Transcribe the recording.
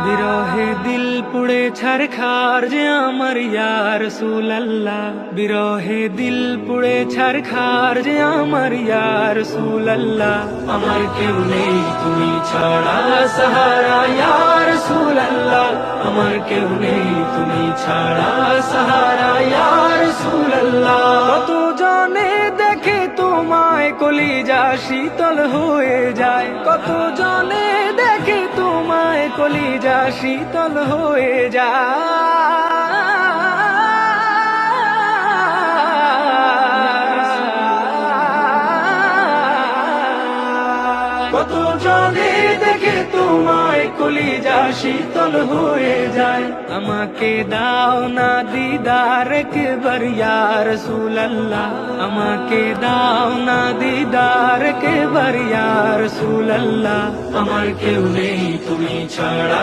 বিরহে দিল পুড়ে ছারখার যে আমার ইয়া রাসূলুল্লাহ, বিরহে দিল পুড়ে ছারখার যে আমার ইয়া রাসূলুল্লাহ। আমার কেউ নেই তুমি ছাড়া সাহারা ইয়া রাসূলুল্লাহ, আমার কেউ নেই তুমি ছাড়া সাহারা ইয়া রাসূলুল্লাহ। কত জনে দেখে তোমায় কলিজা শীতল হয়ে যায়, কত জনে দেখে তোমায় কলিজা শীতল হয়ে যায়, কত জনে দেখে তোমায় কলিজা শীতল হয়ে যায়। আমাকে দাও না দিদার একবার ইয়া রাসূলুল্লাহ, আমাকে দাও না দিদার একবার ইয়া রাসূলুল্লাহ। আমার কেউ নেই তুমি ছাড়া